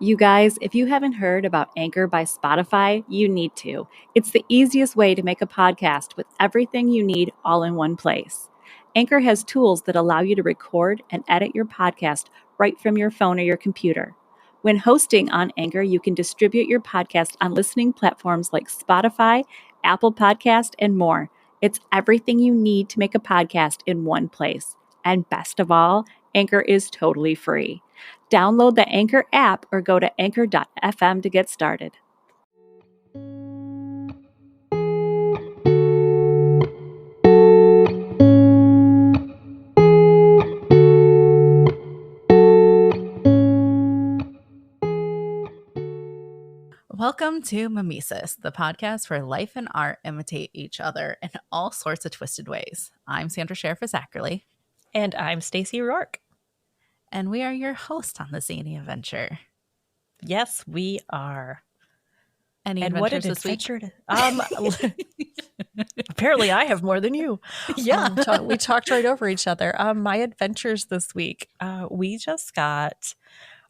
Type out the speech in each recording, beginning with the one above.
You guys, if you haven't heard about Anchor by Spotify, you need to. It's the easiest way to make a podcast with everything you need all in one place. Anchor has tools that allow you to record and edit your podcast right from your phone or your computer. When hosting on Anchor, you can distribute your podcast on listening platforms like Spotify, Apple Podcast, and more. It's everything you need to make a podcast in one place. And best of all, Anchor is totally free. Download the Anchor app or go to anchor.fm to get started. Welcome to Mimesis, the podcast where life and art imitate each other in all sorts of twisted ways. I'm Sandra Sheriff-Zackerly. And I'm Stacey Rourke. And we are your hosts on the zany adventure. Yes, we are. Any and adventures what this week? Apparently I have more than you. Yeah. We talked right over each other. My adventures this week, we just got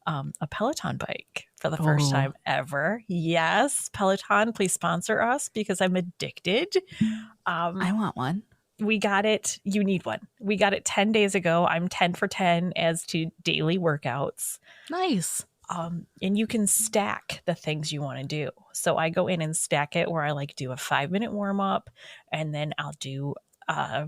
a Peloton bike for the first time ever. Yes, Peloton, please sponsor us because I'm addicted. I want one. We got it. You need one. We got it 10 days ago. I'm 10 for 10 as to daily workouts. Nice. And you can stack the things you want to do. So I go in and stack it where I like do a 5-minute warm up, and then I'll do a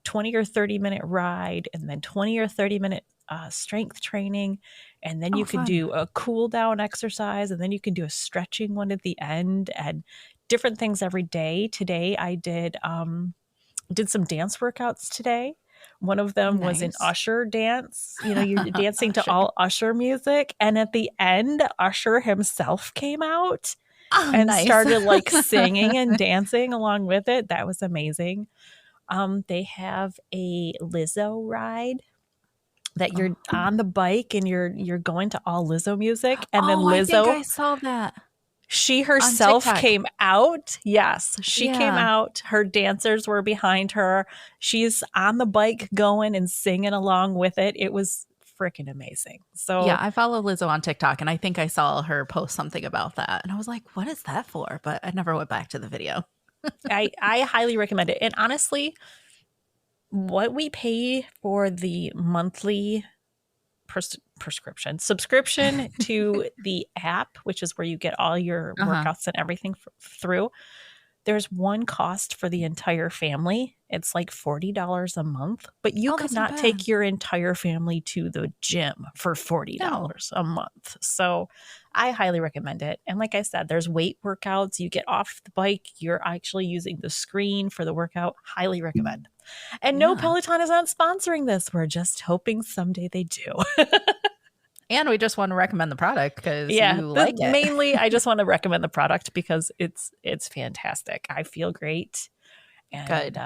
20 or 30-minute ride, and then 20 or 30-minute strength training. And then you can do a cool down exercise, and then you can do a stretching one at the end, and different things every day. Today I did some dance workouts today. One of them was an Usher dance. You know, you're dancing to all Usher music. And at the end, Usher himself came out and started like singing and dancing along with it. That was amazing. They have a Lizzo ride that you're on the bike and you're going to all Lizzo music. And then Lizzo, I think I saw that. She herself came out. Yes, she came out. Her dancers were behind her. She's on the bike going and singing along with it. It was freaking amazing. So yeah, I follow Lizzo on TikTok, and I think I saw her post something about that. And I was like, what is that for? But I never went back to the video. I highly recommend it. And honestly, what we pay for the monthly subscription to the app, which is where you get all your workouts and everything through, there's one cost for the entire family. It's like $40 a month, but you could not take your entire family to the gym for $40 a month. So I highly recommend it. And like I said, there's weight workouts. You get off the bike, you're actually using the screen for the workout. Highly recommend. And no, Peloton is not sponsoring this. We're just hoping someday they do. And we just want to recommend the product because you like it. Mainly, I just want to recommend the product because it's fantastic. I feel great. And, good.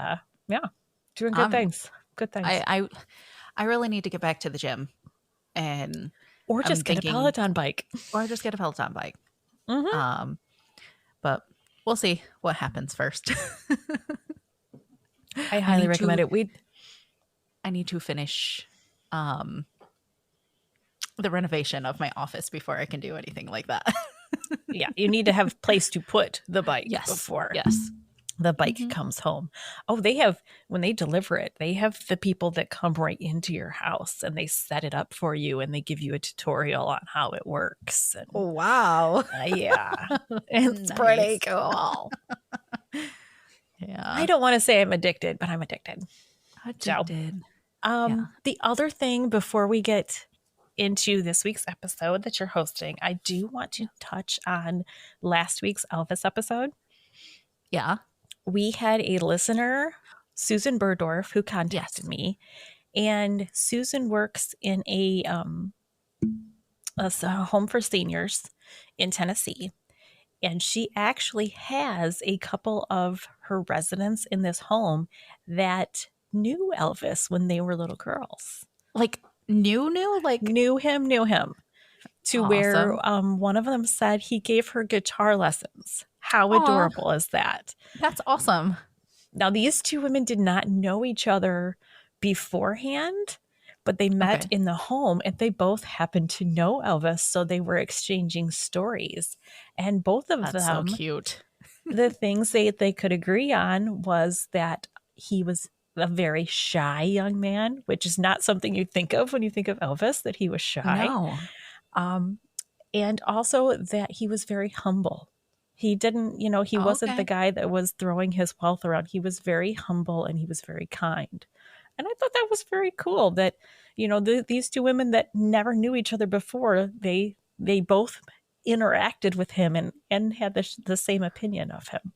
Doing good things. Good things. I really need to get back to the gym, or just get a Peloton bike. Or just get a Peloton bike. Mm-hmm. But we'll see what happens first. I highly recommend it. I need to finish the renovation of my office before I can do anything like that. Yeah, you need to have a place to put the bike before the bike comes home. Oh, when they deliver it, they have the people that come right into your house and they set it up for you and they give you a tutorial on how it works. And, wow. Yeah. It's pretty cool. Yeah. I don't want to say I'm addicted, but I'm addicted. Addicted. The other thing before we get into this week's episode that you're hosting, I do want to touch on last week's Elvis episode. Yeah. We had a listener, Susan Burdorf, who contacted me, and Susan works in a home for seniors in Tennessee. And she actually has a couple of her residents in this home that knew Elvis when they were little girls. Like knew him to where one of them said he gave her guitar lessons. How adorable is that? That's awesome. Now, these two women did not know each other beforehand, but they met Okay. in the home and they both happened to know Elvis. So they were exchanging stories. And both of That's so them, cute. the things they could agree on was that he was a very shy young man, which is not something you think of when you think of Elvis, that he was shy. No. And also that he was very humble. He didn't, he wasn't the Okay. guy that was throwing his wealth around. He was very humble and he was very kind. And I thought that was very cool that, these two women that never knew each other before, they both interacted with him and had the same opinion of him.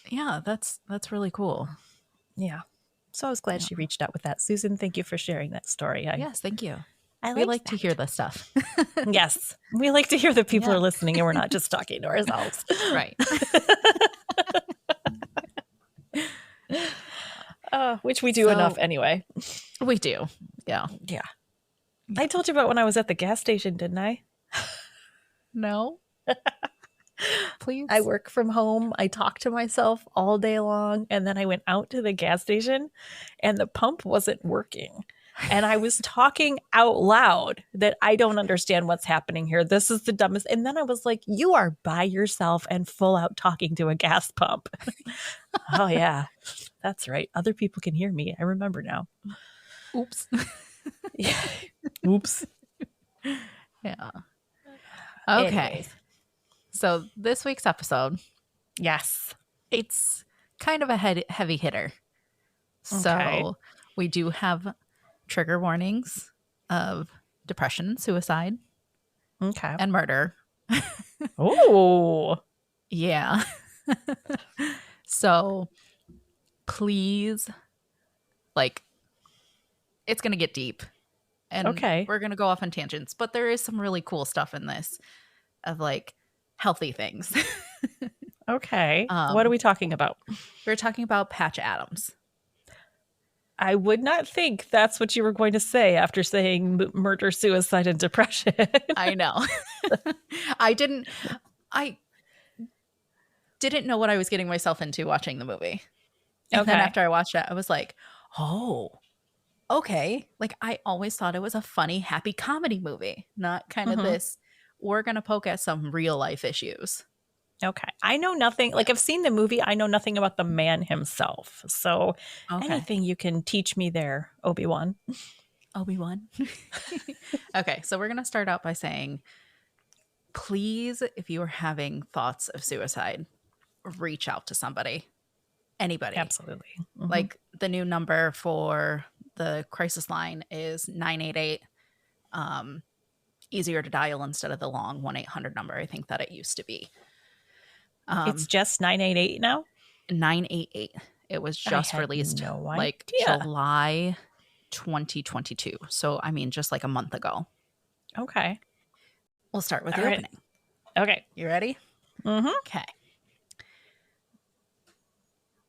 Yeah, that's really cool. Yeah. So I was glad Yeah. she reached out with that. Susan, thank you for sharing that story. Yes, thank you. I We liked like to that. hear this stuff. Yes. We like to hear that people Yeah. are listening and we're not just talking to ourselves. Right. Which we do enough anyway. We do. Yeah. Yeah. I told you about when I was at the gas station, didn't I? No. Please. I work from home. I talk to myself all day long. And then I went out to the gas station and the pump wasn't working. And I was talking out loud that I don't understand what's happening here. This is the dumbest. And then I was like, you are by yourself and full out talking to a gas pump. Oh, yeah. That's right. Other people can hear me. I remember now. Oops. Yeah. Oops. Yeah. Okay. Anyways. So this week's episode, Yes. it's kind of a heavy hitter. So Okay. we do have trigger warnings of depression, suicide, Okay. and murder. Oh. Yeah. So please, it's going to get deep. And Okay. we're going to go off on tangents, but there is some really cool stuff in this of healthy things. Okay. What are we talking about? We're talking about Patch Adams. I would not think that's what you were going to say after saying murder, suicide, and depression. I know. I didn't know what I was getting myself into watching the movie. And then after I watched it, I was like, oh, okay. I always thought it was a funny, happy comedy movie, not kind of this, we're going to poke at some real life issues. Okay. I know nothing. I've seen the movie. I know nothing about the man himself. So anything you can teach me there, Obi-Wan. Obi-Wan. Okay. So we're going to start out by saying, please, if you are having thoughts of suicide, reach out to somebody. Anybody. Absolutely. The new number for the crisis line is 988. Easier to dial instead of the long 1-800 number. I think that it used to be. It's just 988 now? 988. It was just released July 2022. So, just a month ago. Okay. We'll start with the opening. Okay. You ready? Mm-hmm. Okay.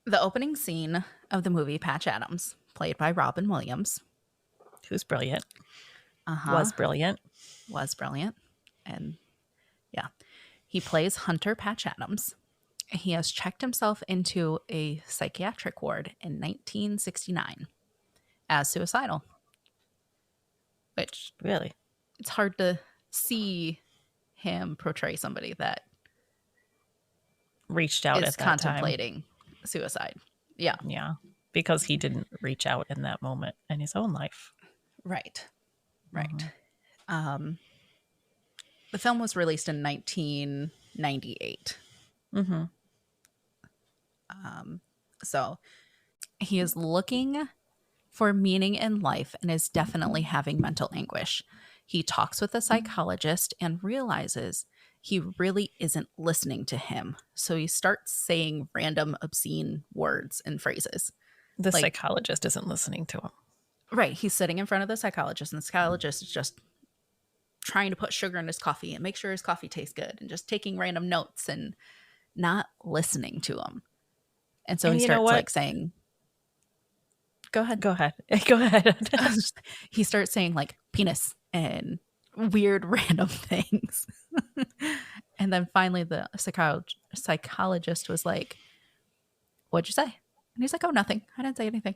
The opening scene of the movie Patch Adams, played by Robin Williams. Who's brilliant. Was brilliant. And yeah. He plays Hunter Patch Adams. He has checked himself into a psychiatric ward in 1969 as suicidal. Which, really, it's hard to see him portray somebody that reached out is at that contemplating suicide. Yeah. Yeah. Because he didn't reach out in that moment in his own life. Right. The film was released in 1998. So he is looking for meaning in life and is definitely having mental anguish. He talks with a psychologist and realizes he really isn't listening to him. So he starts saying random obscene words and phrases. The psychologist isn't listening to him. Right. He's sitting in front of the psychologist, and the psychologist is just trying to put sugar in his coffee and make sure his coffee tastes good and just taking random notes and not listening to him. And so he starts saying, go ahead. He starts saying penis and weird random things. And then finally the psychologist was like, what'd you say? And he's like, oh, nothing. I didn't say anything.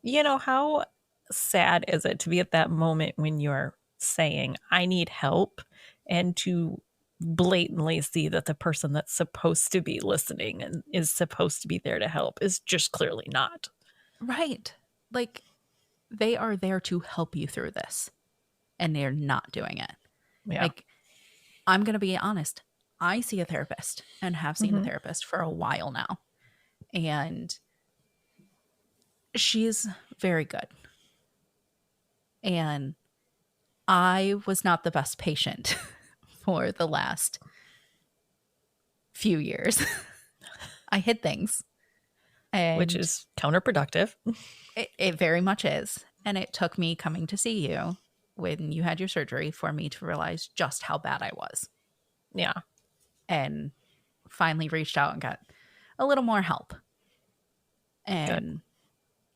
You know how sad is it to be at that moment when you're saying, I need help, and to blatantly see that the person that's supposed to be listening and is supposed to be there to help is just clearly not. Right. Like, they are there to help you through this, and they're not doing it. Yeah. Like, I'm going to be honest. I see a therapist and have seen a therapist for a while now. And she's very good. And I was not the best patient for the last few years. I hid things. And which is counterproductive. it very much is. And it took me coming to see you when you had your surgery for me to realize just how bad I was. Yeah. And finally reached out and got a little more help. And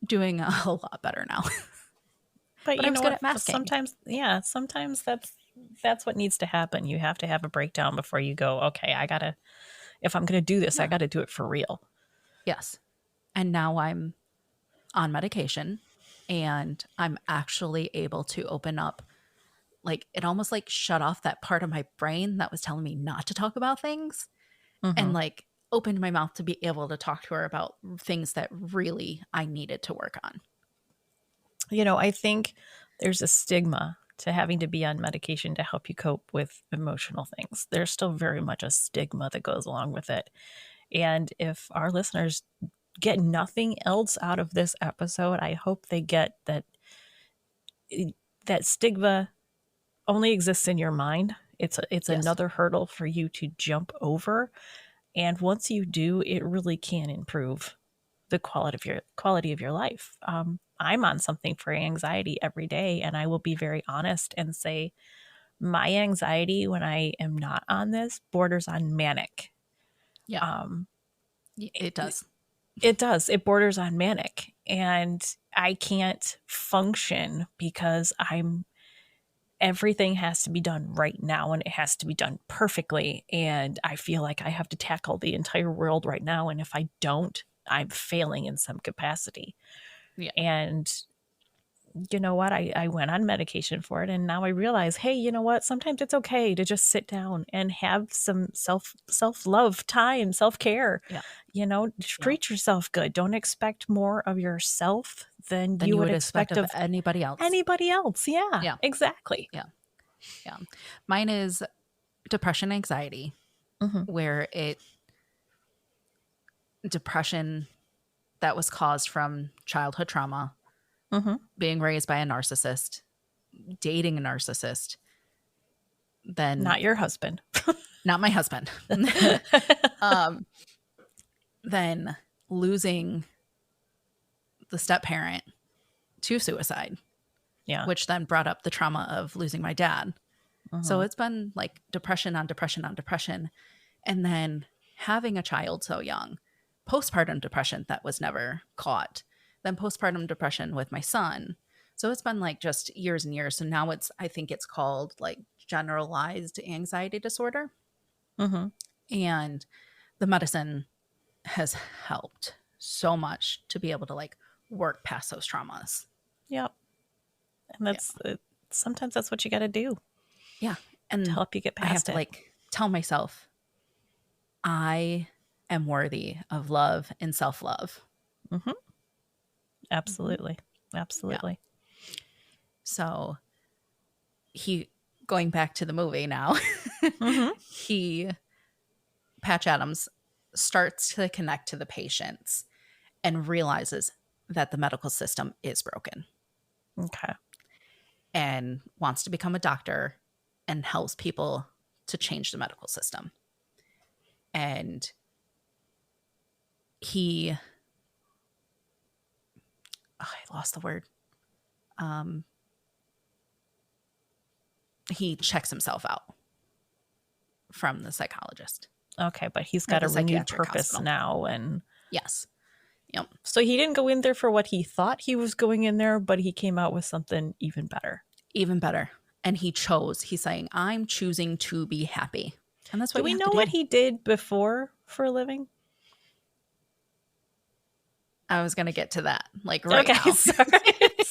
doing a lot better now. But I you was know good what? at masking. Sometimes that's what needs to happen. You have to have a breakdown before you go, okay, if I'm going to do this, I got to do it for real. Yes. And now I'm on medication and I'm actually able to open up. Like, it almost like shut off that part of my brain that was telling me not to talk about things, and like opened my mouth to be able to talk to her about things that really I needed to work on. You know, I think there's a stigma to having to be on medication to help you cope with emotional things. There's still very much a stigma that goes along with it. And if our listeners get nothing else out of this episode, I hope they get that stigma only exists in your mind. It's Yes. another hurdle for you to jump over. And once you do, it really can improve the quality of your life. I'm on something for anxiety every day, and I will be very honest and say my anxiety when I am not on this borders on manic. Yeah. It does. It does. It borders on manic, and I can't function because everything has to be done right now, and it has to be done perfectly. And I feel like I have to tackle the entire world right now. And if I don't, I'm failing in some capacity. Yeah. And you know what? I went on medication for it. And now I realize, hey, you know what? Sometimes it's okay to just sit down and have some self-love time, self-care. Yeah. You know, treat yourself good. Don't expect more of yourself than Then you would expect of anybody else. Yeah, Yeah. exactly. Yeah. Mine is depression, anxiety, where depression that was caused from childhood trauma, being raised by a narcissist, dating a narcissist, then Not your husband. not my husband, then losing the step parent to suicide, which then brought up the trauma of losing my dad. So it's been like depression on depression on depression. And then having a child so young, postpartum depression that was never caught, then postpartum depression with my son. So it's been like just years and years. So now I think it's called like generalized anxiety disorder. And the medicine has helped so much to be able to like work past those traumas. Yep. And sometimes that's what you got to do. Yeah. And to help you get past I have to like tell myself, I am worthy of love and self-love. Absolutely. Absolutely. Yeah. So going back to the movie now, Patch Adams starts to connect to the patients and realizes that the medical system is broken. Okay. And wants to become a doctor and helps people to change the medical system. And I lost the word. He checks himself out from the psychologist. Okay, but he's got a renewed purpose now. And yes. Yep. So he didn't go in there for what he thought he was going in there, but he came out with something even better. Even better. And he's saying, I'm choosing to be happy. And that's what do we know what he did before for a living? I was going to get to that. Like right now. Sorry.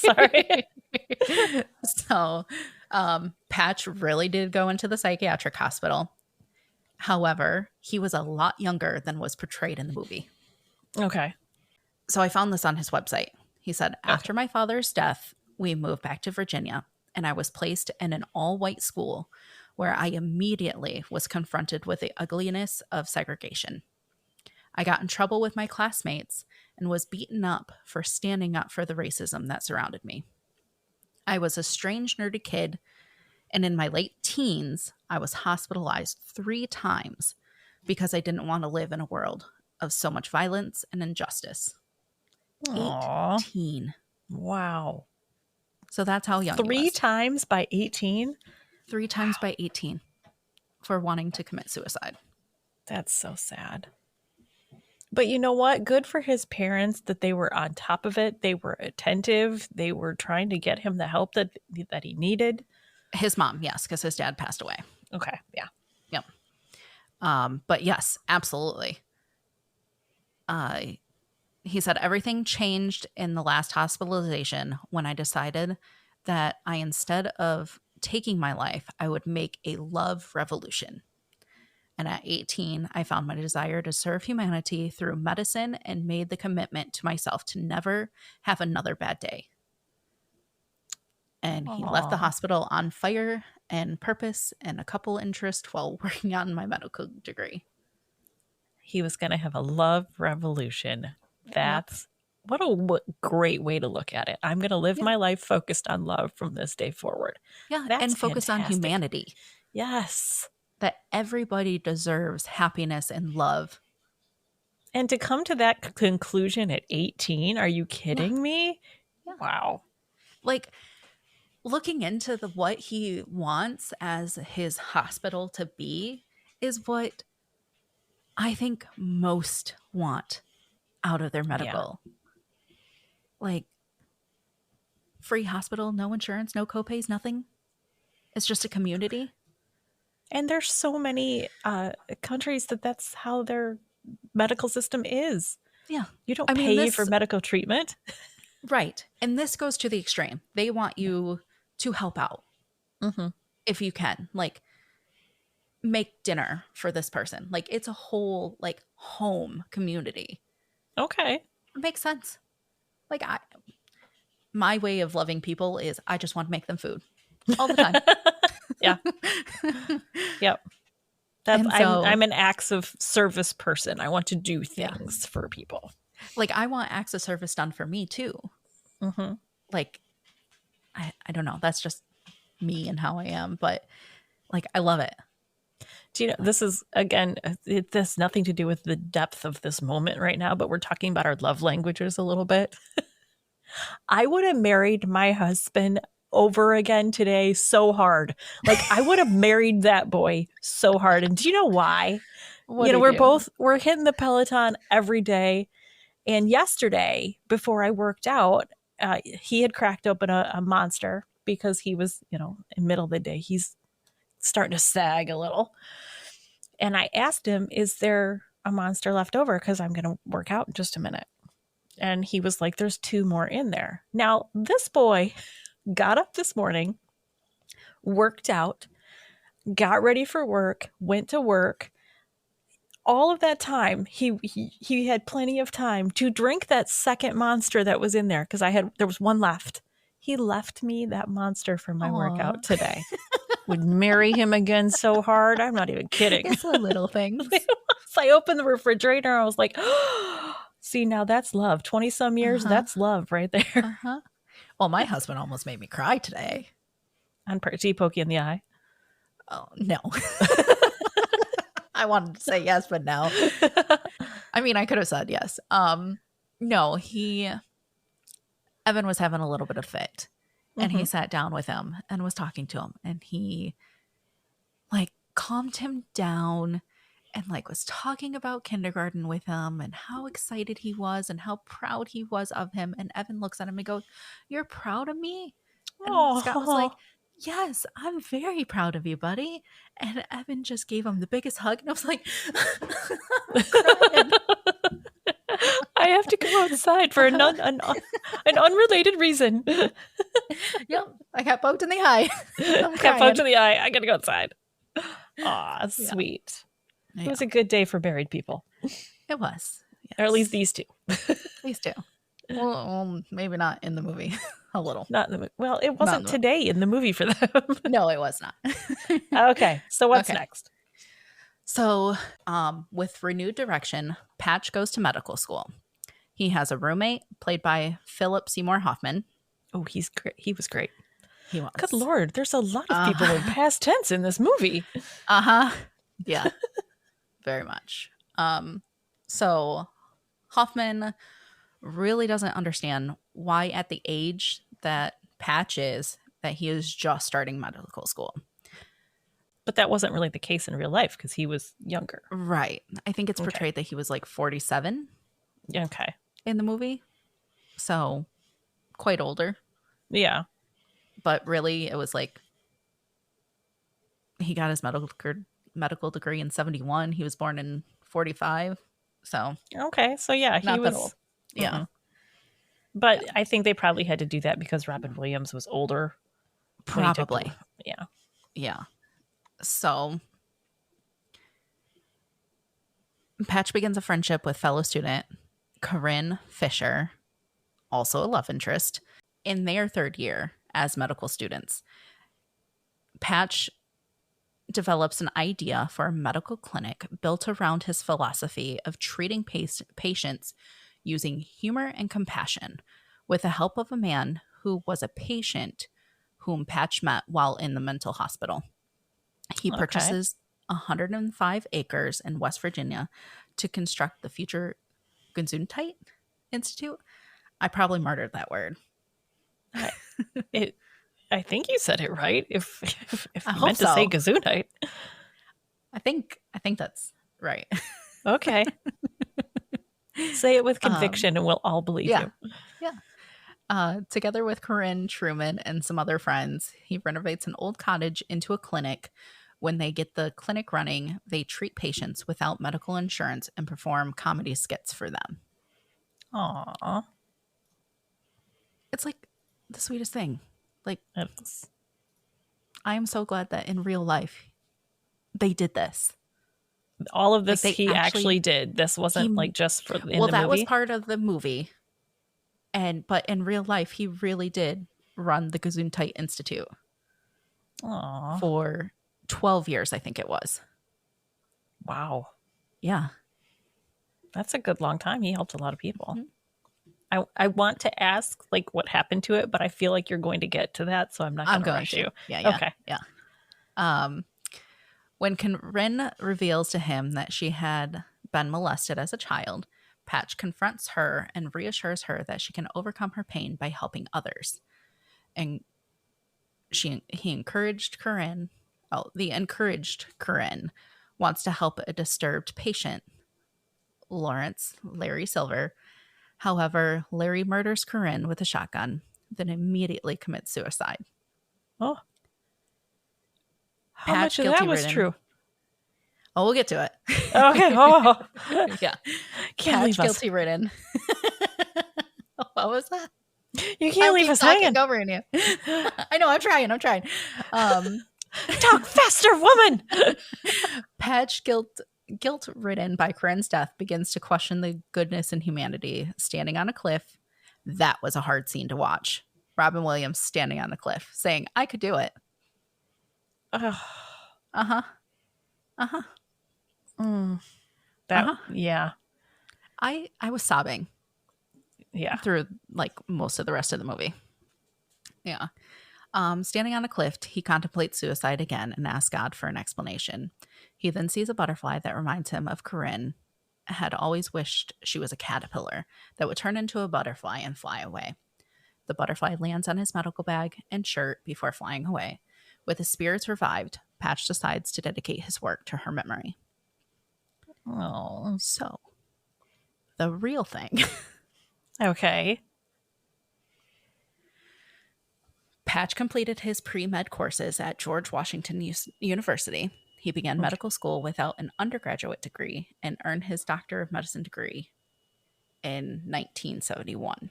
Sorry. So, Patch really did go into the psychiatric hospital. However, he was a lot younger than was portrayed in the movie. Okay. So I found this on his website. He said, after my father's death, we moved back to Virginia, and I was placed in an all-white school where I immediately was confronted with the ugliness of segregation. I got in trouble with my classmates and was beaten up for standing up for the racism that surrounded me. I was a strange, nerdy kid, and in my late teens, I was hospitalized 3 times because I didn't want to live in a world of so much violence and injustice. Aw. 18. Wow. So that's how young he 3 was. times by 18? 3 times by 18 for wanting to commit suicide. That's so sad. But you know what? Good for his parents that they were on top of it. They were attentive. They were trying to get him the help that he needed. His mom, yes, because his dad passed away. Okay. Yeah. Yep. But yes, absolutely. He said everything changed in the last hospitalization when I decided that instead of taking my life, I would make a love revolution. And at 18, I found my desire to serve humanity through medicine and made the commitment to myself to never have another bad day. And he left the hospital on fire and purpose and a couple interest while working on my medical degree. He was going to have a love revolution. That's what a great way to look at it. I'm going to live my life focused on love from this day forward. Yeah, That's and focus on fantastic. humanity. Yes. That everybody deserves happiness and love. And to come to that conclusion at 18, are you kidding me? Yeah. Wow. Like, looking into what he wants as his hospital to be is what I think most want out of their medical. Yeah. Like, free hospital, no insurance, no copays, nothing. It's just a community. And there's so many countries that's how their medical system is. Yeah. You don't pay for medical treatment. Right. And this goes to the extreme. They want you to help out if you can. Like, make dinner for this person. Like, it's a whole, like, home community. Okay. It makes sense. Like, my way of loving people is I just want to make them food all the time. Yeah. Yep. I'm an acts of service person. I want to do things for people. Like, I want acts of service done for me too. Like, I don't know. That's just me and how I am. But, like, I love it. Do you know, this is, again, it has nothing to do with the depth of this moment right now, but we're talking about our love languages a little bit. I would have married my husband over again today so hard. Like, I would have married that boy so hard. And do you know why? We're hitting the Peloton every day. And yesterday, before I worked out, he had cracked open a Monster because he was, in the middle of the day, he's starting to sag a little. And I asked him, is there a Monster left over? Because I'm going to work out in just a minute. And he was like, there's 2 more in there. Now, this boy got up this morning, worked out, got ready for work, went to work. All of that time, he had plenty of time to drink that second Monster that was in there because there was one left. He left me that Monster for my workout today. Would marry him again so hard. I'm not even kidding. It's the little things. So I opened the refrigerator and I was like, oh, see, now that's love. 20 some years, that's love right there. Well, my husband almost made me cry today. Did he poke you in the eye? Oh, no. I wanted to say yes, but no. I mean, I could have said yes. No, Evan was having a little bit of fit. And he sat down with him and was talking to him. And he, like, calmed him down and, like, was talking about kindergarten with him and how excited he was and how proud he was of him. And Evan looks at him and goes, "You're proud of me?" And Scott was like, "Yes, I'm very proud of you, buddy." And Evan just gave him the biggest hug. And I was like, I have to go outside for an unrelated reason. Yep, I got poked in the eye. I'm Got poked in crying. the eye. I gotta go outside. Aw, sweet. It was a good day for buried people. It was. Or at least Yes. these two. These two. Well, maybe not in the movie. A little. Not in the movie. Well, it Not wasn't in the- today in the movie for them. No, it was not. Okay, so what's Okay. next? So, with renewed direction, Patch goes to medical school. He has a roommate played by Philip Seymour Hoffman. Oh, he's great. He was great. He was. Good Lord, there's a lot of people in past tense in this movie. Uh-huh. Yeah. Very much. So Hoffman really doesn't understand why at the age that Patch is, that he is just starting medical school. But that wasn't really the case in real life because he was younger. Right. I think it's Okay. portrayed that he was like 47 Okay. in the movie. So quite older. Yeah. But really it was like he got his medical degree in 71. He was born in 45. So Okay. So yeah, he not was that old. Yeah. Mhm. But I think they probably had to do that because Robin Williams was older. when he took the- Probably. Yeah. Yeah. So Patch begins a friendship with fellow student Corinne Fisher, also a love interest, in their third year as medical students. Patch develops an idea for a medical clinic built around his philosophy of treating patients using humor and compassion with the help of a man who was a patient whom Patch met while in the mental hospital. He Okay. purchases 105 acres in West Virginia to construct the future Gesundheit Institute. I probably murdered that word. I think you said it right. If I you hope meant to say so. Gesundheit. I think that's right. Okay. Say it with conviction and we'll all believe yeah. you. Together with Corinne Truman and some other friends, he renovates an old cottage into a clinic. When they get the clinic running, they treat patients without medical insurance and perform comedy skits for them. Aw. It's like the sweetest thing. Like, That's- I am so glad that in real life they did this. all of this they he actually did. This wasn't he- like just for in Well, the that was movie. part of the movie. But in real life, he really did run the Gesundheit Institute Aw. for 12 years, I think it was. Wow. Yeah. That's a good long time. He helped a lot of people. Mhm. I want to ask like what happened to it, but I feel like you're going to get to that, so I'm not I'm going to going rush to. you. Yeah. Okay. When Corinne reveals to him that she had been molested as a child, Patch confronts her and reassures her that she can overcome her pain by helping others. And he encouraged Corinne. Oh, the encouraged Corinne wants to help a disturbed patient, Larry Silver. However, Larry murders Corinne with a shotgun, then immediately commits suicide. Oh. How Patch much of that was guilty-ridden. true? Oh, we'll get to it. Okay. Oh. Yeah. Can't Patch leave us. guilty ridden. What was that? You can't leave us hanging. Over in you. I know. I'm trying. Talk faster, woman. Patch, guilt ridden by Corinne's death, begins to question the goodness and humanity. Standing on a cliff, that was a hard scene to watch. Robin Williams standing on the cliff, saying, "I could do it." Ugh. That yeah. I was sobbing Yeah. through like most of the rest of the movie. Yeah. Standing on a cliff, he contemplates suicide again and asks God for an explanation. He then sees a butterfly that reminds him of Corinne had always wished she was a caterpillar that would turn into a butterfly and fly away. The butterfly lands on his medical bag and shirt before flying away. With his spirits revived, Patch decides to dedicate his work to her memory. Oh. So, the real thing. Okay. Patch completed his pre-med courses at George Washington University. He began medical school without an undergraduate degree and earned his Doctor of Medicine degree in 1971.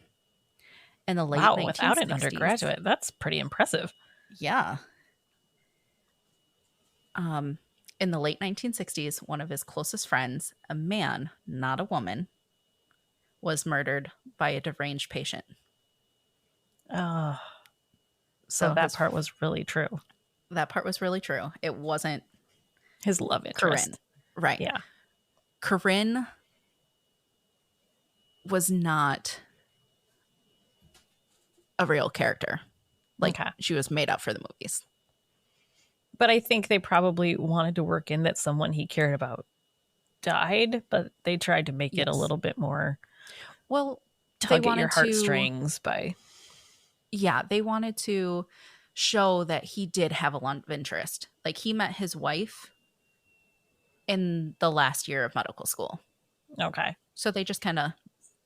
In the late Wow, 1960s, without an undergraduate. That's pretty impressive. Yeah. In the late 1960s, one of his closest friends, a man, not a woman, was murdered by a deranged patient. Oh, So that part was really true. That part was really true. It wasn't his love interest. Corinne. Right. Yeah. Corinne was not a real character. Like, Okay. she was made up for the movies. But I think they probably wanted to work in that someone he cared about died, but they tried to make it a little bit more tug at your heartstrings by... Yeah, they wanted to show that he did have a lot of interest. Like, he met his wife in the last year of medical school. Okay. So they just kind of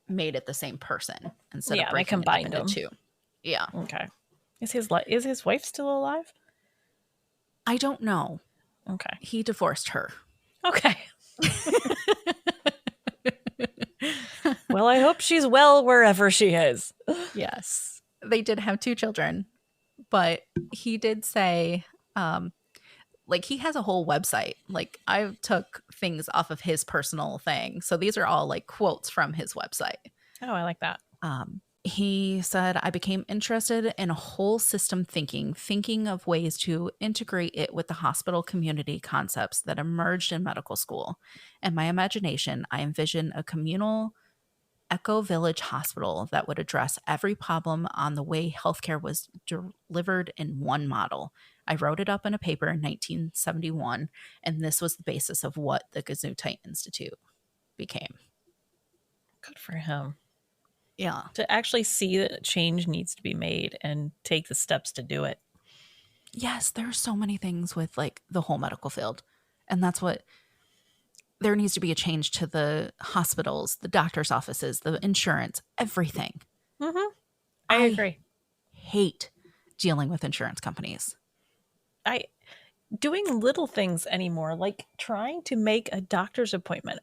made it the same person instead of breaking they combined it up into two. Yeah. Okay. Is his wife still alive? I don't know. Okay. He divorced her. Okay. Well, I hope she's well wherever she is. Yes. They did have 2 children, but he did say, like, he has a whole website. Like, I took things off of his personal thing. So these are all like quotes from his website. Oh, I like that. He said, I became interested in a whole system thinking of ways to integrate it with the hospital community concepts that emerged in medical school. In my imagination, I envisioned a communal eco-village hospital that would address every problem on the way healthcare was delivered in one model. I wrote it up in a paper in 1971, and this was the basis of what the Gesundheit Institute became. Good for him. Yeah. To actually see that change needs to be made and take the steps to do it. Yes, there are so many things with like the whole medical field. And that's what there needs to be a change to the hospitals, the doctor's offices, the insurance, everything. Mm-hmm. I agree. Hate dealing with insurance companies. Doing little things anymore, like trying to make a doctor's appointment.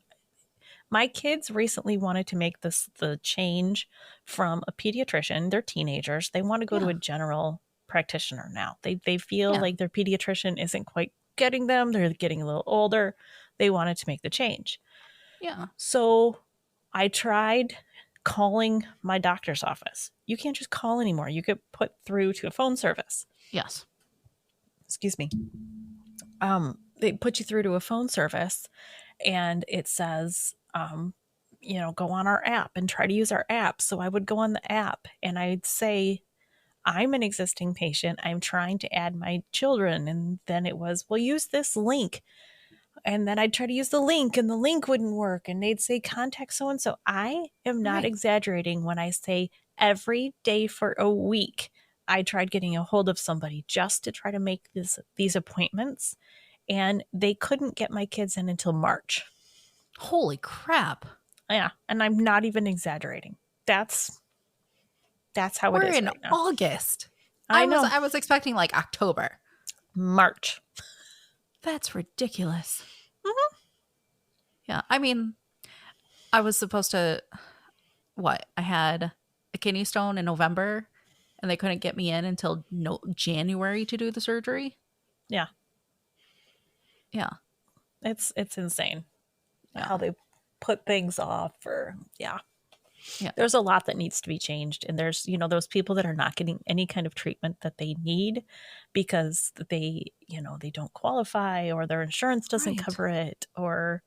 My kids recently wanted to make the change from a pediatrician. They're teenagers. They want to go to a general practitioner now. They feel like their pediatrician isn't quite getting them. They're getting a little older. They wanted to make the change. Yeah. So I tried calling my doctor's office. You can't just call anymore. You get put through to a phone service. Yes. Excuse me. They put you through to a phone service, and it says, go on our app and try to use our app. So I would go on the app and I'd say, I'm an existing patient. I'm trying to add my children. And then it was, well, use this link. And then I'd try to use the link and the link wouldn't work. And they'd say, contact so-and-so. I am not exaggerating when I say every day for a week, I tried getting a hold of somebody just to try to make these appointments. And they couldn't get my kids in until March. Holy crap. Yeah. And I'm not even exaggerating. That's how We're it is in right now. August. I know. I was expecting like October. March. That's ridiculous. Mm-hmm. Yeah. I mean, I was supposed to, I had a kidney stone in November and they couldn't get me in until January to do the surgery. Yeah. Yeah. It's insane how they put things off Yeah. There's a lot that needs to be changed. And there's, those people that are not getting any kind of treatment that they need because they don't qualify or their insurance doesn't cover it or.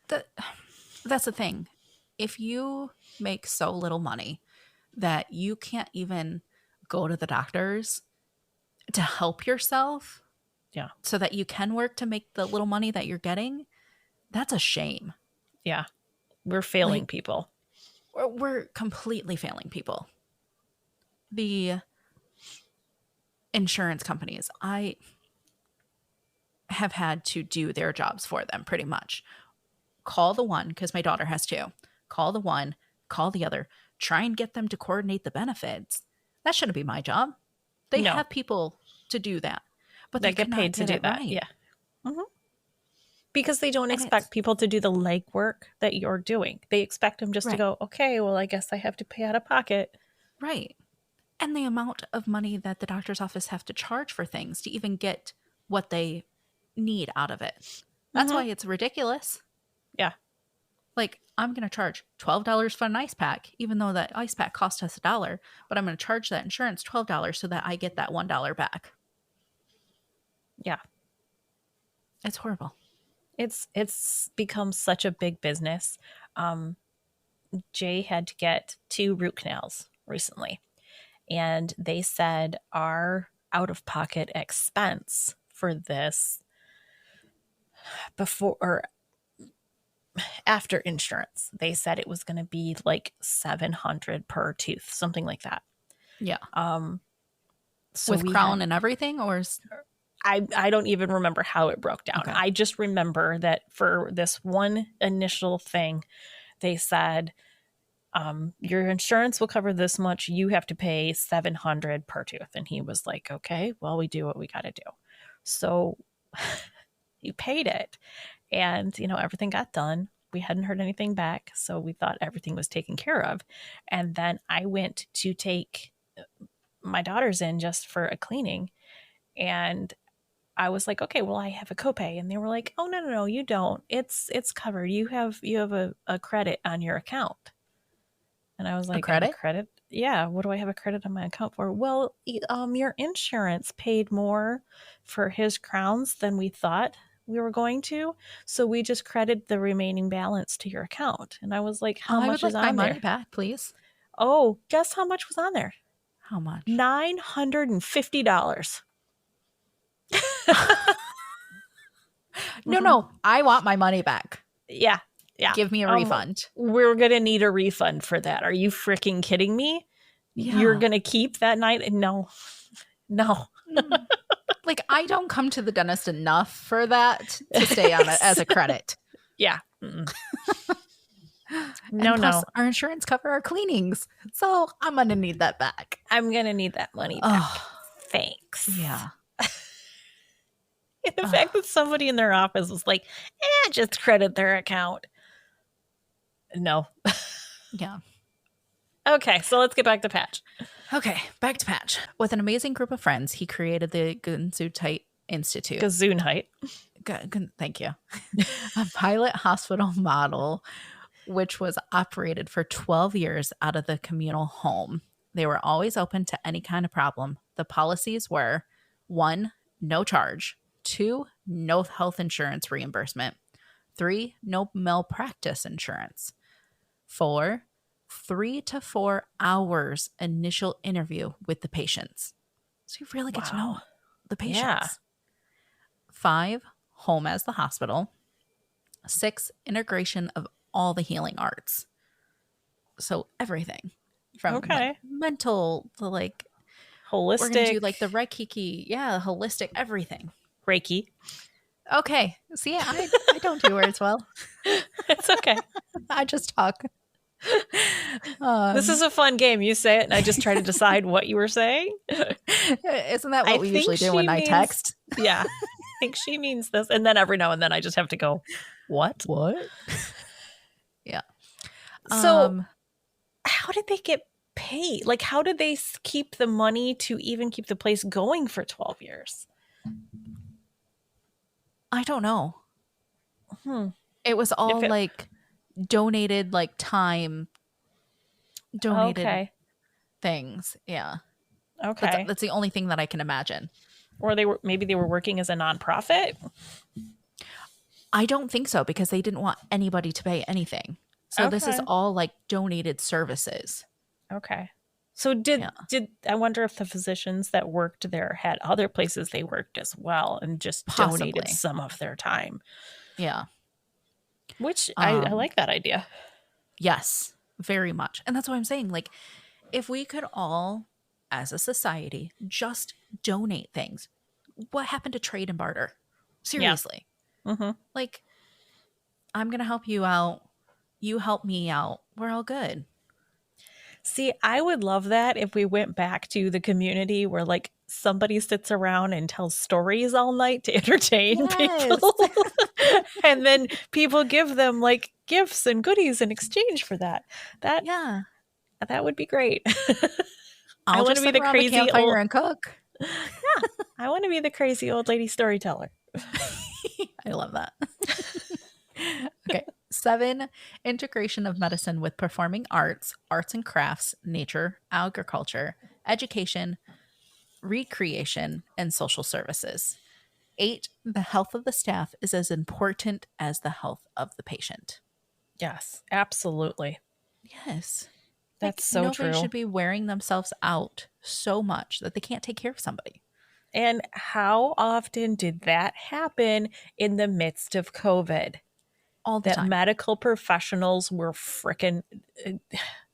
That's the thing. If you make so little money that you can't even go to the doctors to help yourself. Yeah. So that you can work to make the little money that you're getting, that's a shame. Yeah. We're failing people. We're completely failing people. The insurance companies, I have had to do their jobs for them pretty much. Call the one, because my daughter has 2. Call the one, call the other, try and get them to coordinate the benefits. That shouldn't be my job. They have people to do that. But they get paid to do that. Right. Yeah. Mm-hmm. Because they don't And expect people to do the legwork that you're doing. They expect them just to Right. go, okay, well, I guess I have to pay out of pocket. Right. And the amount of money that the doctor's office have to charge for things to even get what they need out of it. That's why it's ridiculous. Yeah. Like, I'm going to charge $12 for an ice pack, even though that ice pack cost us $1, but I'm going to charge that insurance $12 so that I get that $1 back. Yeah. It's horrible. It's become such a big business. Jay had to get 2 root canals recently, and they said our out-of-pocket expense for this before or after insurance, they said it was going to be like $700 per tooth, something like that. Yeah. So with crown and everything, or I don't even remember how it broke down. Okay. I just remember that for this one initial thing, they said, your insurance will cover this much. You have to pay $700 per tooth. And he was like, okay, well, we do what we got to do. So he paid it, and, everything got done. We hadn't heard anything back. So we thought everything was taken care of. And then I went to take my daughters in just for a cleaning. And I was like, okay, well, I have a copay. And they were like, oh, no, you don't. It's covered. You have a credit on your account. And I was like, credit? A credit? Yeah. What do I have a credit on my account for? Well, your insurance paid more for his crowns than we thought we were going to. So we just credited the remaining balance to your account. And I was like, how much is on my money there? back, please? Oh, guess how much was on there? How much? $950. No, I want my money back. Yeah. Give me a refund. We're going to need a refund for that. Are you freaking kidding me? Yeah. You're going to keep that night? No. Like, I don't come to the dentist enough for that to stay on it as a credit. Yeah. No. Our insurance cover our cleanings. So I'm going to need that back. I'm going to need that money back. Thanks. Yeah. The fact that somebody in their office was like, just credit their account. No. Yeah. Okay, so let's get back to Patch. Okay, back to Patch. With an amazing group of friends, he created the Gesundheit Institute. Gesundheit. Thank you. A pilot hospital model, which was operated for 12 years out of the communal home. They were always open to any kind of problem. The policies were 1, no charge. 2, no health insurance reimbursement. 3, no malpractice insurance. 4, 3 to 4 hours initial interview with the patients. So you really get to know the patients. Yeah. 5, home as the hospital. 6, integration of all the healing arts. So everything from like, mental to like holistic. We're going to do like the Reiki. Yeah, holistic, everything. Reiki. Okay. See, I don't do words well. It's okay. I just talk. This is a fun game. You say it, and I just try to decide what you were saying. Isn't that what we usually do when I text? Yeah. I think she means this. And then every now and then I just have to go, what? Yeah. So how did they get paid? Like, how did they keep the money to even keep the place going for 12 years? I don't know. It was all like donated, like time, donated things. Yeah. Okay. That's the only thing that I can imagine. Or maybe they were working as a nonprofit. I don't think so, because they didn't want anybody to pay anything. So this is all like donated services. Okay. So did I wonder if the physicians that worked there had other places they worked as well and just donated some of their time? Yeah. Which I like that idea. Yes, very much. And that's what I'm saying. Like, if we could all, as a society, just donate things. What happened to trade and barter? Seriously. Yeah. Like, I'm going to help you out. You help me out. We're all good. See, I would love that if we went back to the community where like somebody sits around and tells stories all night to entertain people. And then people give them like gifts and goodies in exchange for that. Yeah. That would be great. I'll wanna just be sit the around crazy campfire old- and cook. I want to be the crazy old lady storyteller. I love that. Okay. 7, integration of medicine with performing arts, arts and crafts, nature, agriculture, education, recreation, and social services. 8, the health of the staff is as important as the health of the patient. Yes, absolutely. Yes. That's so nobody true. should be wearing themselves out so much that they can't take care of somebody. And how often did that happen in the midst of COVID? All the That time. medical professionals were freaking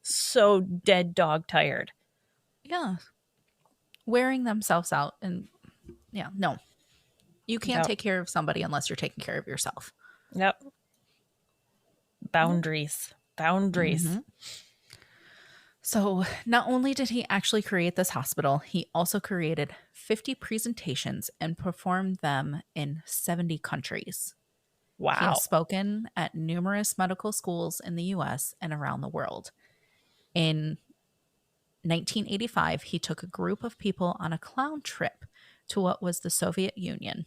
so dead dog tired. Yeah. Wearing themselves out. And yeah, no. You can't Yep. take care of somebody unless you're taking care of yourself. Yep. Boundaries. Boundaries. Mhm. So not only did he actually create this hospital, he also created 50 presentations and performed them in 70 countries. He Wow. has spoken at numerous medical schools in the US and around the world. In 1985, he took a group of people on a clown trip to what was the Soviet Union,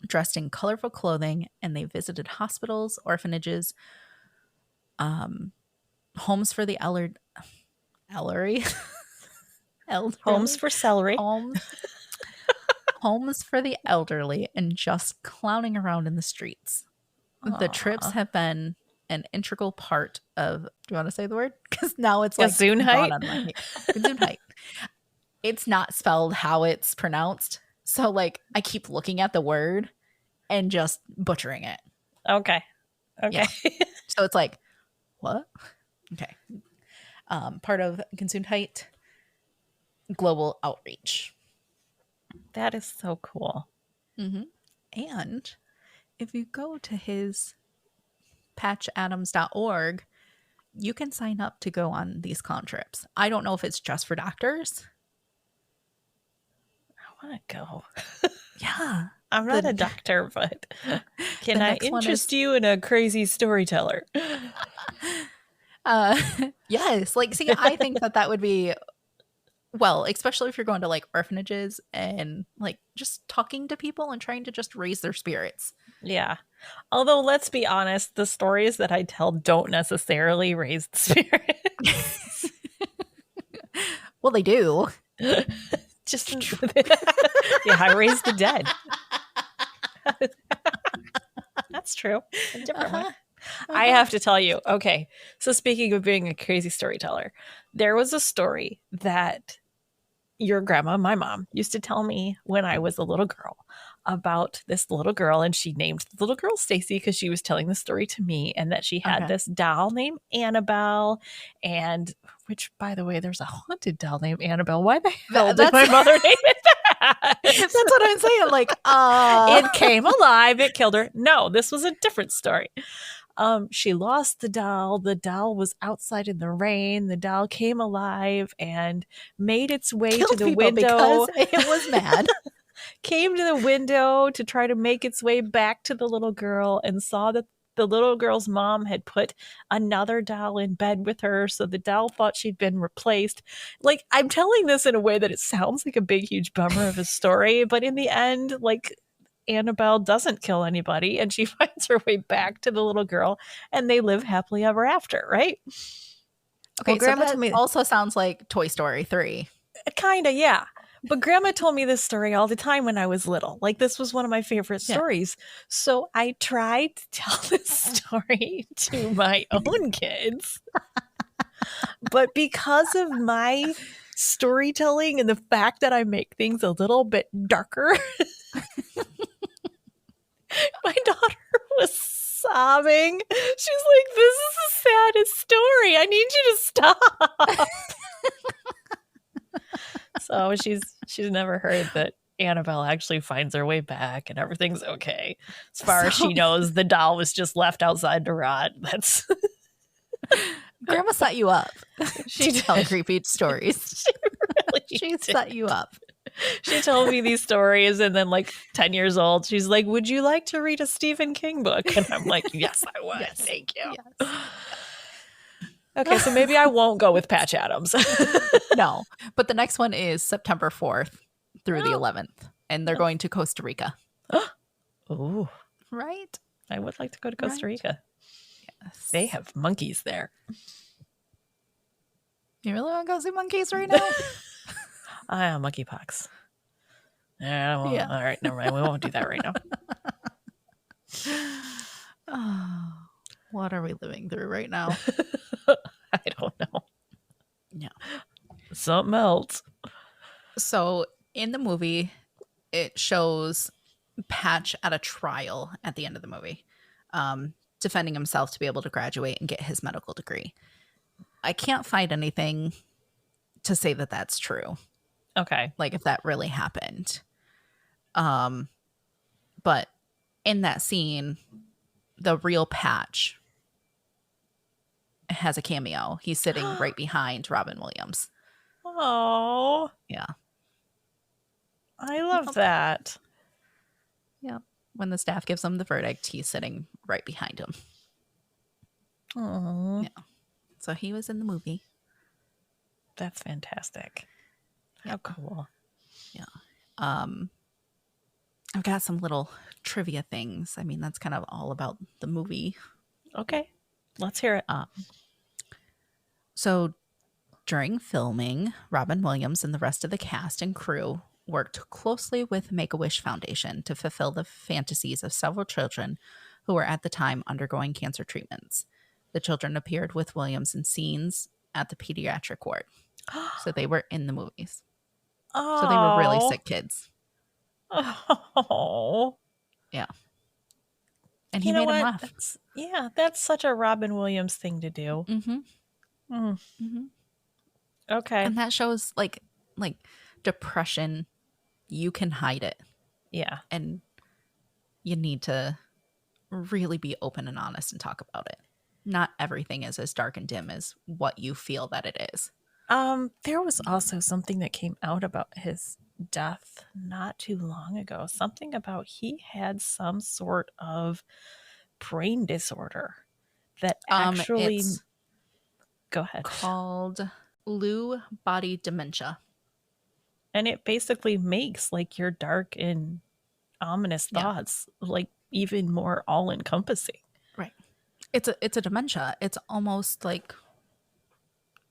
dressed in colorful clothing, and they visited hospitals, orphanages, homes for the elderly. Homes for celery. Homes for the elderly, and just clowning around in the streets. The trips Aw. have been an integral part of, do you want to say the word? Because now it's like Gesundheit? gone on my Gesundheit. It's not spelled how it's pronounced. So like I keep looking at the word and just butchering it. Okay. Yeah. So it's like, what? Okay. Part of Gesundheit global outreach. That is so cool. Mm-hmm. And if you go to his patchadams.org, you can sign up to go on these clown trips. I don't know if it's just for doctors. I want to go. Yeah. I'm not a doctor, but can I next one interest is- you in a crazy storyteller? Yes. Like, see, I think that would be, well, especially if you're going to like orphanages and like just talking to people and trying to just raise their spirits. Yeah. Although, let's be honest, the stories that I tell don't necessarily raise the spirit. Well, they do. Just yeah, I raise the dead. That's true. A different one. I have to tell you. Okay. So speaking of being a crazy storyteller, there was a story that your grandma, my mom, used to tell me when I was a little girl about this little girl, and she named the little girl Stacy because she was telling the story to me, and that she had Okay. this doll named Annabelle, and which, by the way, there's a haunted doll named Annabelle. Why the hell did my That's- mother name it that? That's what I'm saying. Like, It came alive. It killed her. No, this was a different story. She lost the doll. The doll was outside in the rain. The doll came alive and made its way to killed the people window. because it was mad. Came to the window to try to make its way back to the little girl and saw that the little girl's mom had put another doll in bed with her. So the doll thought she'd been replaced. Like, I'm telling this in a way that it sounds like a big, huge bummer of a story. But in the end, like, Annabelle doesn't kill anybody and she finds her way back to the little girl and they live happily ever after, right? Okay, Well, so Grandma that told me- also sounds like Toy Story 3. Kind of, yeah. But Grandma told me this story all the time when I was little. Like, this was one of my favorite Yeah. stories. So I tried to tell this story to my own kids. But because of my storytelling and the fact that I make things a little bit darker, my daughter was sobbing. She's like, "This is the saddest story. I need you to stop." So she's never heard that Annabelle actually finds her way back and everything's okay. As far as she knows, the doll was just left outside to rot. That's Grandma set you up. She to tell did. creepy stories. really She did. set you up. She told me these stories, and then like 10 years old, she's like, would you like to read a Stephen King book? And I'm like, yes, I would. Yes. Thank you. Yes. Okay, so maybe I won't go with Patch Adams. No, but the next one is September 4th through the 11th, and they're going to Costa Rica. Ooh, Right? I would like to go to Costa Right. Rica. Yes. They have monkeys there. You really want to go see monkeys right now? I have monkeypox. Yeah. All right, never mind. We won't do that right now. Oh, what are we living through right now? I don't know. Yeah. Something else. So in the movie, it shows Patch at a trial at the end of the movie, defending himself to be able to graduate and get his medical degree. I can't find anything to say that that's true. Okay. Like if that really happened. But in that scene, the real Patch has a cameo. He's sitting right behind Robin Williams. Oh, Yeah. I love Yep. that. Yeah. When the staff gives him the verdict, he's sitting right behind him. Oh, Yeah. So he was in the movie. that's fantastic. How cool. I've got some little trivia things. I mean, that's kind of all about the movie. Okay, let's hear it. So during filming, Robin Williams and the rest of the cast and crew worked closely with Make-A-Wish Foundation to fulfill the fantasies of several children who were at the time undergoing cancer treatments. The children appeared with Williams in scenes at the pediatric ward. So they were in the movies. Oh, So they were really sick kids. Oh, Yeah. And he you know made him what? laugh. That's such a Robin Williams thing to do. Mm-hmm. Mm, Mm-hmm. okay. And that shows like depression. You can hide it, Yeah. and you need to really be open and honest and talk about it. Not everything is as dark and dim as what you feel that it is. There was also something that came out about his death not too long ago. Something about he had some sort of brain disorder that actually. It's Go ahead. called Lewy body dementia. And it basically makes like your dark and ominous Yeah. thoughts like even more all encompassing. Right. It's a dementia. It's almost like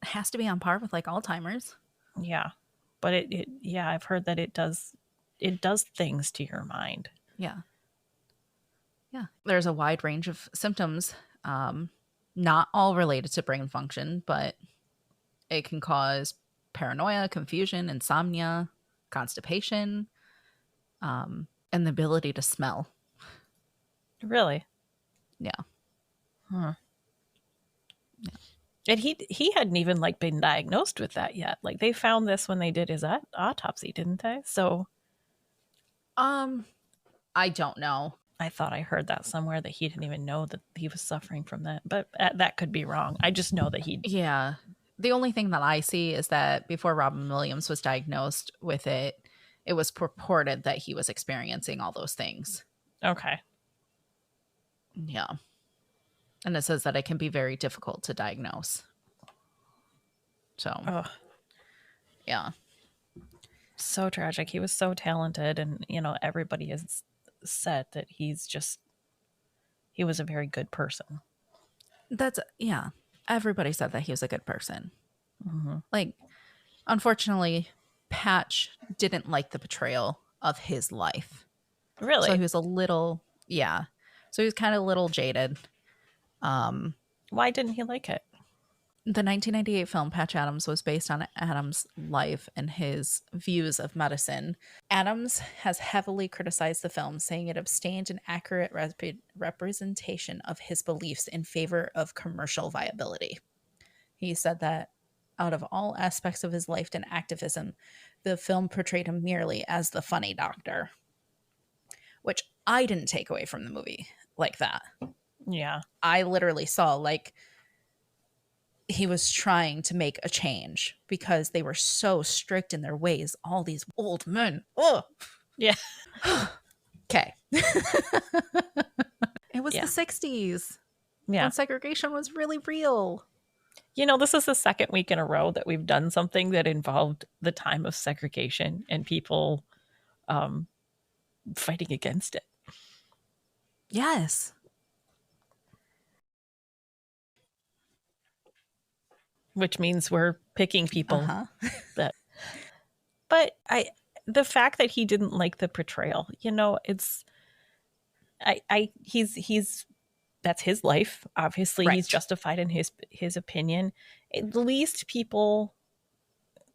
has to be on par with like Alzheimer's. Yeah. But yeah, I've heard that it does things to your mind. Yeah. Yeah. There's a wide range of symptoms, not all related to brain function, but it can cause paranoia, confusion, insomnia, constipation, and the ability to smell. Really? Yeah. Huh. Yeah. And he hadn't even like been diagnosed with that yet. Like they found this when they did his autopsy, didn't they? So I don't know. I thought I heard that somewhere that he didn't even know that he was suffering from that. But that could be wrong. I just know that he. Yeah. The only thing that I see is that before Robin Williams was diagnosed with it, it was purported that he was experiencing all those things. Okay. Yeah. And it says that it can be very difficult to diagnose. So, yeah. So tragic. He was so talented, and everybody has said that he was a very good person. Yeah. Everybody said that he was a good person. Mm-hmm. Like, unfortunately, Patch didn't like the portrayal of his life. Really? So he was a little, yeah. So he was kind of a little jaded. Why didn't he like it? The 1998 film Patch Adams was based on Adams' life and his views of medicine. Adams has heavily criticized the film, saying it abstained an accurate representation of his beliefs in favor of commercial viability. He said that out of all aspects of his life and activism, the film portrayed him merely as the funny doctor, which I didn't take away from the movie like that. Yeah. I literally saw like he was trying to make a change because they were so strict in their ways. All these old men. Oh, Yeah. okay. It was Yeah. the 60s Yeah. when segregation was really real. You know, this is the second week in a row that we've done something that involved the time of segregation and people fighting against it. Yes. Which means we're picking people Uh-huh. that. But the fact that he didn't like the portrayal, you know, it's he's that's his life. Obviously, Right. he's justified in his opinion. At least people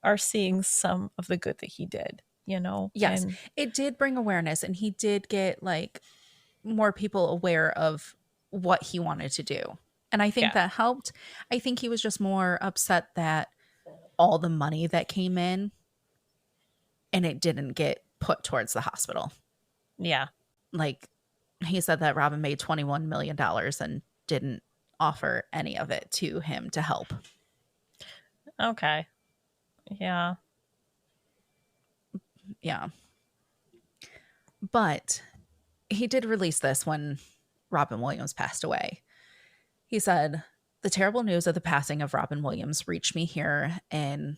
are seeing some of the good that he did, you know. Yes. And It did bring awareness, and he did get like more people aware of what he wanted to do. And I think yeah, that helped. I think he was just more upset that all the money that came in and it didn't get put towards the hospital. yeah, Like he said that Robin made $21 million and didn't offer any of it to him to help. okay, yeah, Yeah. But he did release this when Robin Williams passed away. He said, "The terrible news of the passing of Robin Williams reached me here in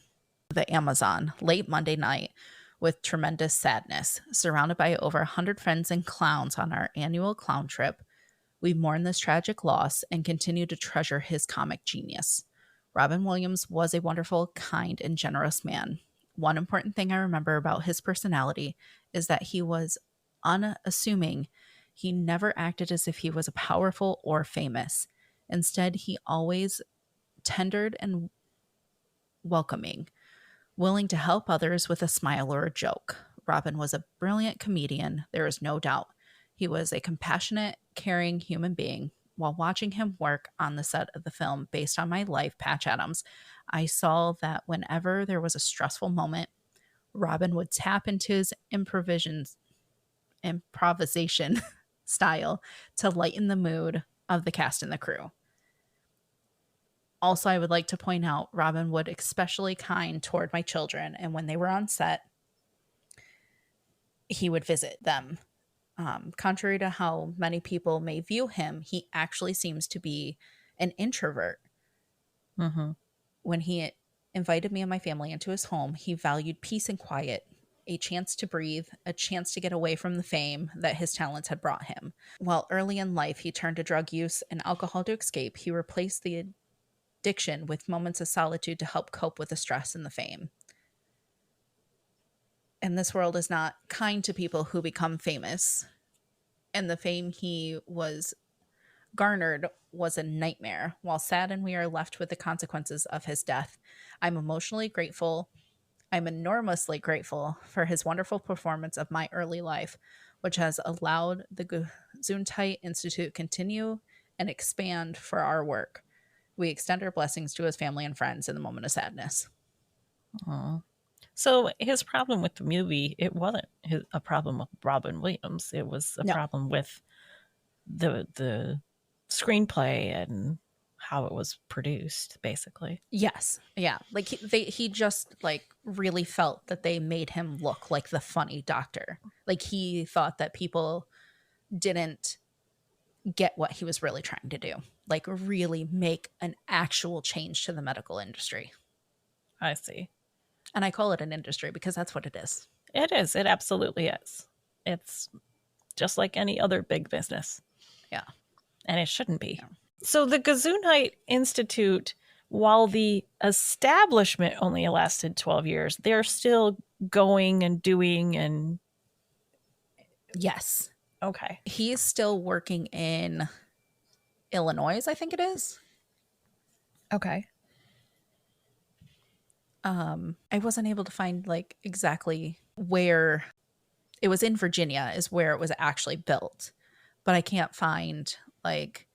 the Amazon late Monday night with tremendous sadness. Surrounded by over 100 friends and clowns on our annual clown trip, we mourn this tragic loss and continue to treasure his comic genius. Robin Williams was a wonderful, kind, and generous man. One important thing I remember about his personality is that he was unassuming. He never acted as if he was powerful or famous. Instead, he always tendered and welcoming, willing to help others with a smile or a joke. Robin was a brilliant comedian, there is no doubt. He was a compassionate, caring human being. While watching him work on the set of the film based on my life, Patch Adams, I saw that whenever there was a stressful moment, Robin would tap into his improvisation style to lighten the mood of the cast and the crew. Also, I would like to point out Robin would especially kind toward my children, and when they were on set, he would visit them. Contrary to how many people may view him, he actually seems to be an introvert. mm-hmm. When he invited me and my family into his home, he valued peace and quiet, a chance to breathe, a chance to get away from the fame that his talents had brought him. While early in life he turned to drug use and alcohol to escape, he replaced the addiction with moments of solitude to help cope with the stress and the fame. And this world is not kind to people who become famous. And the fame he was garnered was a nightmare. While sad and we are left with the consequences of his death, I'm emotionally grateful. I'm enormously grateful for his wonderful performance of my early life, which has allowed the Gesundheit Institute continue and expand for our work. We extend our blessings to his family and friends in the moment of sadness." Aww. So his problem with the movie, it wasn't a problem with Robin Williams. It was a No. problem with the screenplay and how it was produced, basically. Yes. Yeah. Like he just like really felt that they made him look like the funny doctor. Like he thought that people didn't get what he was really trying to do. Like really make an actual change to the medical industry. I see. And I call it an industry because that's what it is. It is. It absolutely is. It's just like any other big business. Yeah. And it shouldn't be. Yeah. So the Gesundheit Institute, while the establishment only lasted 12 years, they're still going and doing and... Yes. Okay. He's still working in Illinois, I think it is. Okay. I wasn't able to find like exactly where it was. In Virginia is where it was actually built, but I can't find like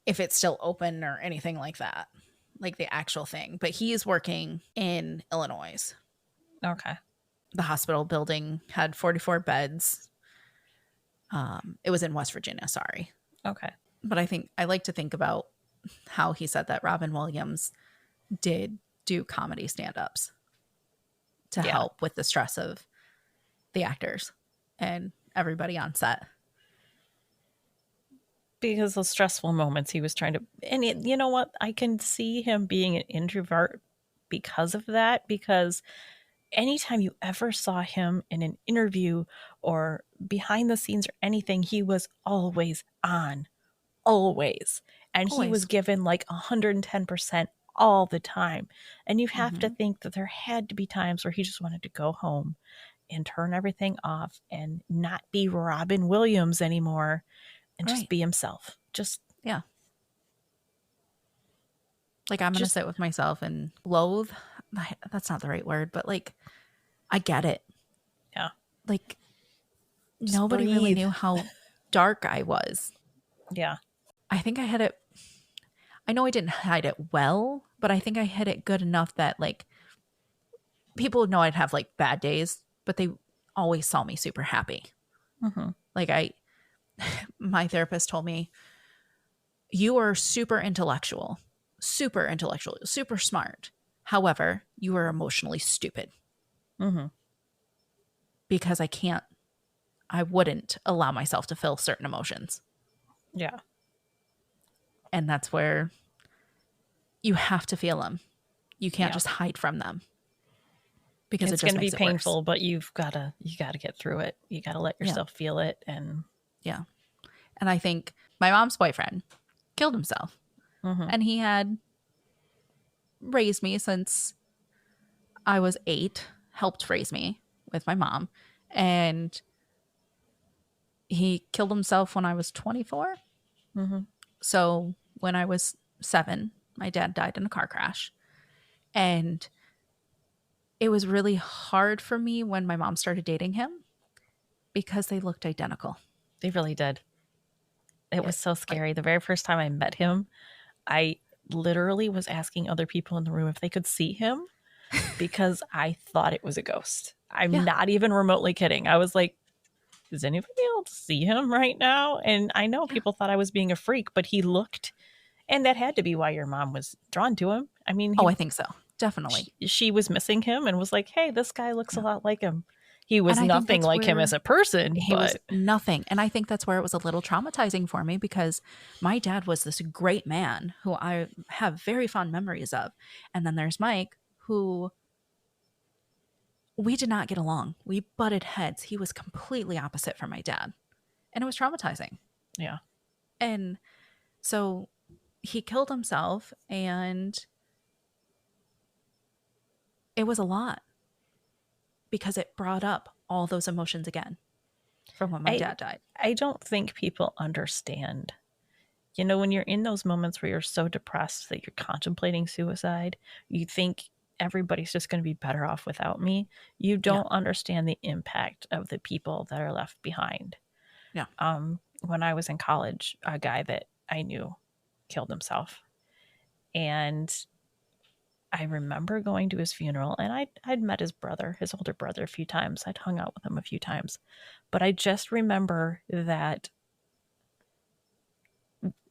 if it's still open or anything like that, like the actual thing. But he is working in Illinois. Okay. The hospital building had 44 beds. It was in West Virginia, sorry. Okay. But I like to think about how he said that Robin Williams did do comedy stand-ups to help with the stress of the actors and everybody on set. Because those stressful moments he was trying to, and you know what? I can see him being an introvert because of that, because anytime you ever saw him in an interview or behind the scenes or anything, he was always on, always. And he was given like 110% all the time. And you have to think that there had to be times where he just wanted to go home and turn everything off and not be Robin Williams anymore and just be himself. Just, yeah. Like, I'm going to sit with myself and loathe. That's not the right word, but like, I get it. Yeah. Like, just nobody really knew how dark I was. Yeah. I think I had it. I know I didn't hide it well, but I think I hid it good enough that like people would know I'd have like bad days, but they always saw me super happy. Like my therapist told me, you are super intellectual, super smart. However, you are emotionally stupid. Because I wouldn't allow myself to feel certain emotions. Yeah. And that's where you have to feel them. You can't just hide from them. Because it's going to be painful, but you got to get through it. You got to let yourself feel it. And yeah. And I think my mom's boyfriend killed himself. And he had raised me since I was 8, helped raise me with my mom. And he killed himself when I was 24. So when I was 7, my dad died in a car crash. And it was really hard for me when my mom started dating him because they looked identical. They really did. It was so scary. The very first time I met him, I literally was asking other people in the room if they could see him because I thought it was a ghost. I'm not even remotely kidding. I was like, does anybody else see him right now? And I know people thought I was being a freak, but he looked, and that had to be why your mom was drawn to him. I mean, I think so. Definitely. She was missing him and was like, hey, this guy looks a lot like him. He was nothing like him as a person. He was nothing. And I think that's where it was a little traumatizing for me because my dad was this great man who I have very fond memories of. And then there's Mike, who we did not get along. We butted heads. He was completely opposite from my dad. And it was traumatizing. Yeah. And so he killed himself, and it was a lot because it brought up all those emotions again from when my dad died. I don't think people understand. You know, when you're in those moments where you're so depressed that you're contemplating suicide, you think everybody's just going to be better off without me. You don't understand the impact of the people that are left behind. Yeah. When I was in college, a guy that I knew killed himself. And I remember going to his funeral, and I'd met his brother, his older brother, a few times. I'd hung out with him a few times. But I just remember that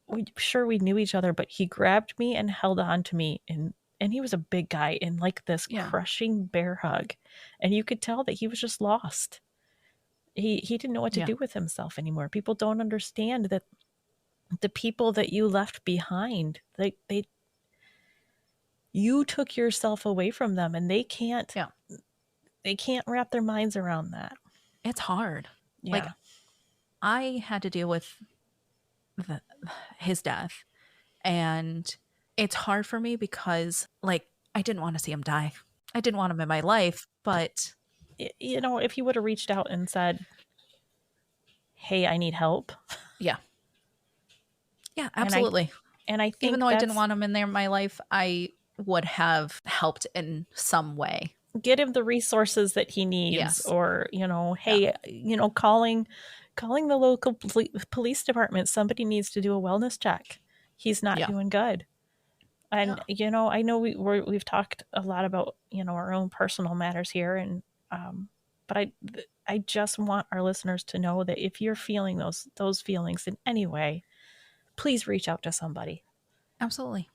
we knew each other, but he grabbed me and held on to me, and he was a big guy in like this crushing bear hug. And you could tell that he was just lost. He didn't know what to do with himself anymore. People don't understand that the people that you left behind, you took yourself away from them, and they can't wrap their minds around that. It's hard. Yeah. Like, I had to deal with his death, and it's hard for me because like I didn't want to see him die. I didn't want him in my life, but you know, if he would have reached out and said, hey, I need help. Yeah, absolutely. And I think even though I didn't want him in my life, I would have helped in some way. Get him the resources that he needs, or, you know, hey, you know, calling the local police department. Somebody needs to do a wellness check. He's not doing good. And, you know, I know we've talked a lot about, you know, our own personal matters here. And, but I just want our listeners to know that if you're feeling those feelings in any way, please reach out to somebody. Absolutely.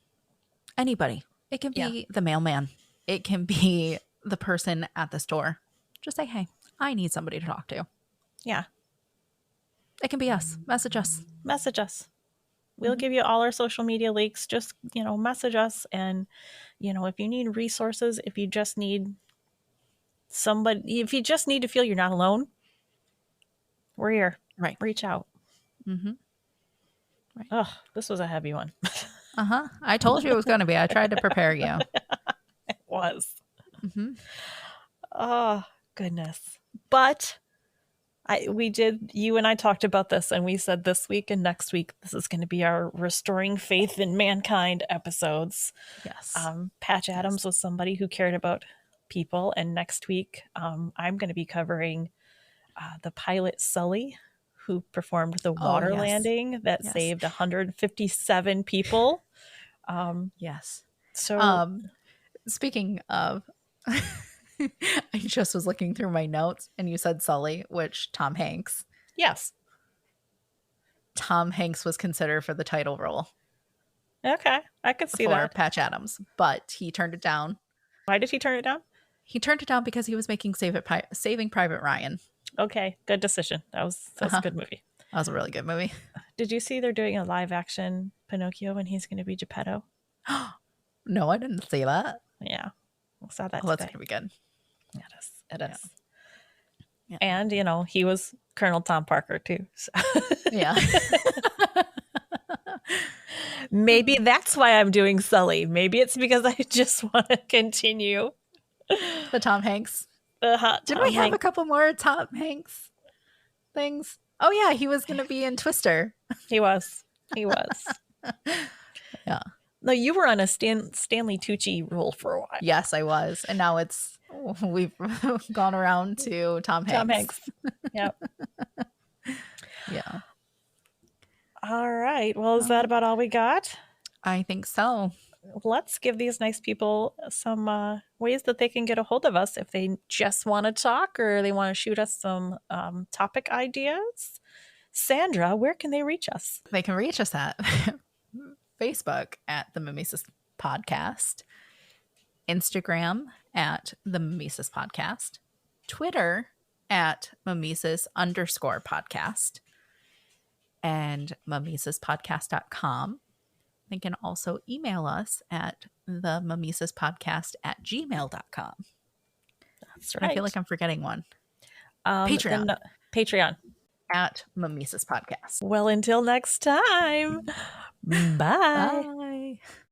Anybody. It can Yeah. be the mailman. It can be the person at the store. Just say, hey, I need somebody to talk to. Yeah. It can be us. Message us. Message us. We'll give you all our social media links. Just, message us. And, if you need resources, if you just need somebody, if you just need to feel you're not alone, we're here. Right. Reach out. Mm-hmm. Right. Oh, this was a heavy one. Uh-huh. I told you it was going to be. I tried to prepare you. It was. Mm-hmm. Oh, goodness. But you and I talked about this, and we said this week and next week, this is going to be our Restoring Faith in Mankind episodes. Yes. Patch Adams was somebody who cared about people. And next week, I'm going to be covering the pilot Sully, who performed the water landing that saved 157 people. Yes. So, speaking of, I just was looking through my notes and you said Sully, which Tom Hanks. Yes. Tom Hanks was considered for the title role. Okay. I could see for that. Patch Adams, but he turned it down. Why did he turn it down? He turned it down because he was making Saving Private Ryan. Okay. Good decision. That was a good movie. That was a really good movie. Did you see they're doing a live action Pinocchio and he's going to be Geppetto? No, I didn't see that. Yeah. I saw that Oh, that's today. going to be good. It is. Yeah. And, he was Colonel Tom Parker too. So. Yeah. Maybe that's why I'm doing Sully. Maybe it's because I just want to continue. The Tom Hanks. Did we have a couple more Tom Hanks things? Oh, yeah. He was going to be in Twister. He was. Yeah. No, you were on a Stanley Tucci role for a while. Yes, I was. And now we've gone around to Tom Hanks. Tom Hanks. Yep. Yeah. All right. Well, is that about all we got? I think so. Let's give these nice people some ways that they can get a hold of us if they just want to talk or they want to shoot us some topic ideas. Sandra, where can they reach us? They can reach us at Facebook at The Mimesis Podcast, Instagram at The Mimesis Podcast, Twitter at Mimesis_podcast, and mimesispodcast.com. They can also email us at themimesispodcast@gmail.com. That's right. I feel like I'm forgetting one. Patreon. Patreon. At Mimesis Podcast. Well, until next time. Bye. Bye.